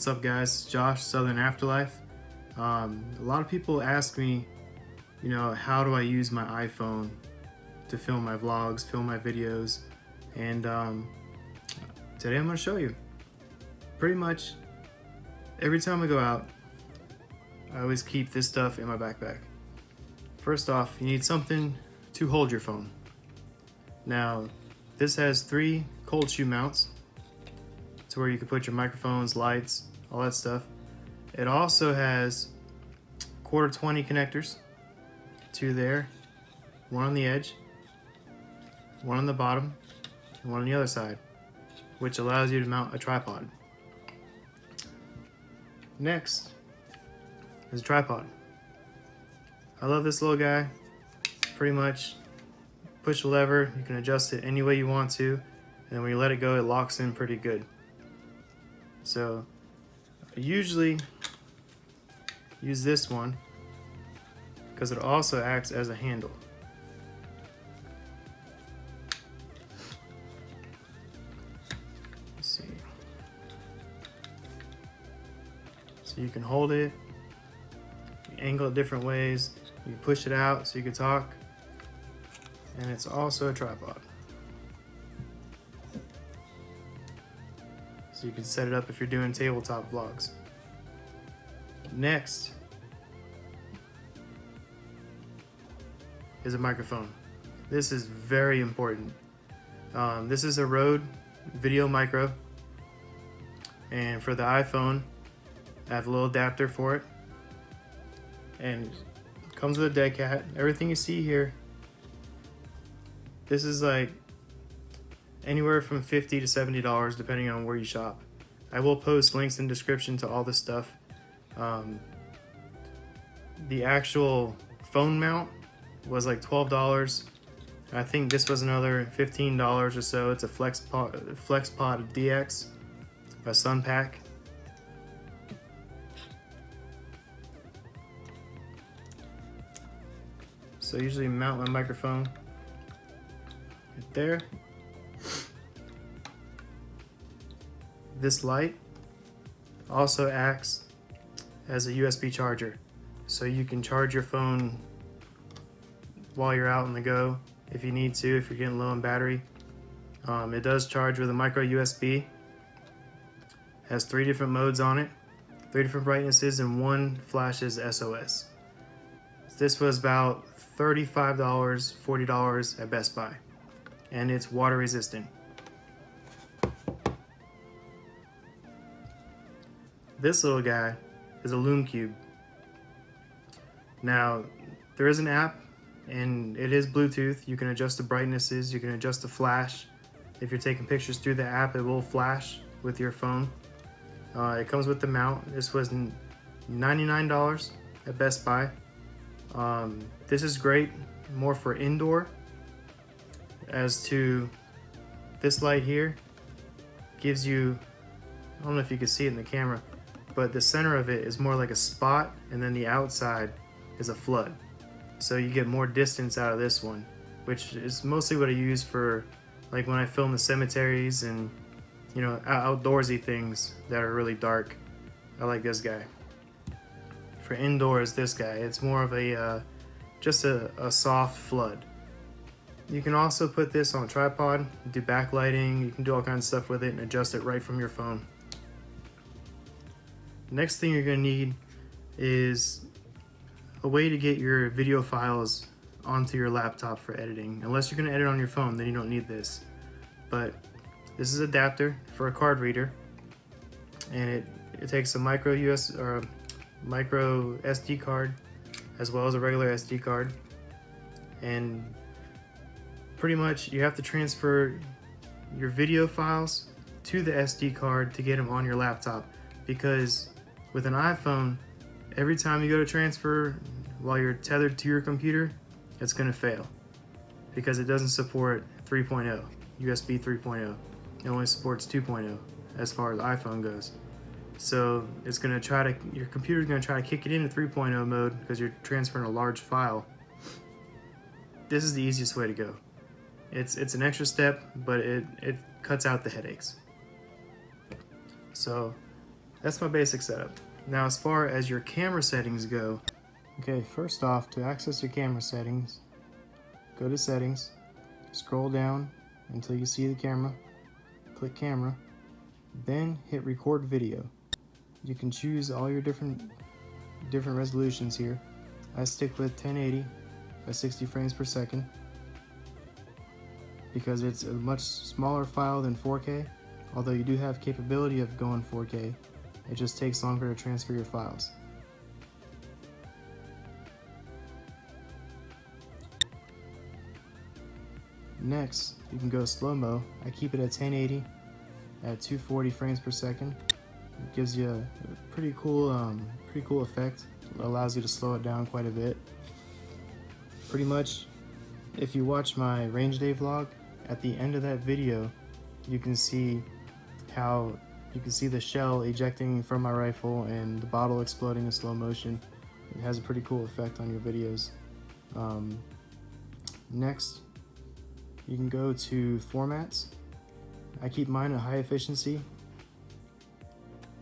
What's up guys, Josh, Southern Afterlife. A lot of people ask me, how do I use my iPhone to film my vlogs, film my videos, and today I'm going to show you. Pretty much every time I go out, I always keep this stuff in my backpack. First off, you need something to hold your phone. Now, this has 3 cold shoe mounts to where you can put your microphones, lights, all that stuff. It also has 1/4-20 connectors, 2 there, 1 on the edge, 1 on the bottom, and 1 on the other side, which allows you to mount a tripod. Next is a tripod. I love this little guy. Pretty much push a lever, you can adjust it any way you want to, and then when you let it go, it locks in pretty good. So I usually use this one because it also acts as a handle. Let's see. So you can hold it, you angle it different ways, you push it out so you can talk, and it's also a tripod. So you can set it up if you're doing tabletop vlogs. Next is a microphone. This is very important. This is a Rode Video Micro, and for the iPhone I have a little adapter for it, and it comes with a dead cat. Everything you see here, this is like anywhere from $50 to $70 depending on where you shop. I will post links in the description to all this stuff. The actual phone mount was like $12. I think this was another $15 or so. It's a Flexpod DX, a sun pack. So I usually mount my microphone right there. This light also acts as a USB charger, so you can charge your phone while you're out on the go if you need to, if you're getting low on battery. It does charge with a micro USB. Has 3 different modes on it, 3 different brightnesses, and 1 flashes SOS. This was about $35, $40 at Best Buy, and it's water resistant. This little guy is a Lume Cube. Now, there is an app, and it is Bluetooth. You can adjust the brightnesses, you can adjust the flash. If you're taking pictures through the app, it will flash with your phone. It comes with the mount. This was $99 at Best Buy. This is great more for indoor. As to this light here, gives you, I don't know if you can see it in the camera, but the center of it is more like a spot, and then the outside is a flood. So you get more distance out of this one, which is mostly what I use for like when I film the cemeteries and outdoorsy things that are really dark. I like this guy. For indoors, this guy, it's more of a just a soft flood. You can also put this on a tripod, do backlighting, you can do all kinds of stuff with it and adjust it right from your phone. Next thing you're going to need is a way to get your video files onto your laptop for editing. Unless you're going to edit on your phone, then you don't need this. But this is an adapter for a card reader, and it takes a micro SD card as well as a regular SD card, and pretty much you have to transfer your video files to the SD card to get them on your laptop, because with an iPhone, every time you go to transfer while you're tethered to your computer, it's going to fail because it doesn't support 3.0, USB 3.0. It only supports 2.0 as far as iPhone goes. So it's going to your computer's going to try to kick it into 3.0 mode because you're transferring a large file. This is the easiest way to go. It's an extra step, but it cuts out the headaches. So That's my basic setup. Now as far as your camera settings go, okay, first off, to access your camera settings, go to settings, scroll down until you see the camera, click camera, then hit record video. You can choose all your different resolutions here. I stick with 1080 at 60 frames per second because it's a much smaller file than 4K, although you do have capability of going 4K. It just takes longer to transfer your files. Next, you can go slow-mo. I keep it at 1080 at 240 frames per second. It gives you a pretty cool effect. It allows you to slow it down quite a bit. Pretty much, if you watch my range day vlog, at the end of that video, you can see the shell ejecting from my rifle and the bottle exploding in slow motion. It has a pretty cool effect on your videos. Next, you can go to formats. I keep mine at high efficiency.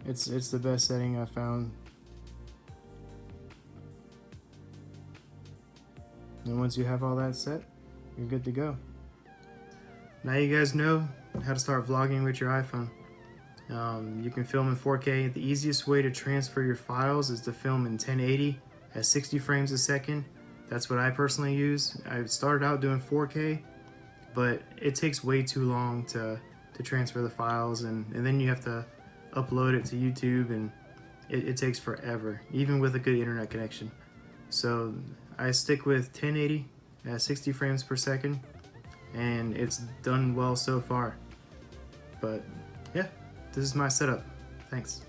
It's the best setting I found. And once you have all that set, you're good to go. Now you guys know how to start vlogging with your iPhone. You can film in 4K. The easiest way to transfer your files is to film in 1080 at 60 frames a second. That's what I personally use. I started out doing 4K, but it takes way too long to transfer the files, and then you have to upload it to YouTube, and it takes forever, even with a good internet connection. So I stick with 1080 at 60 frames per second, and it's done well so far. But yeah, this is my setup. Thanks.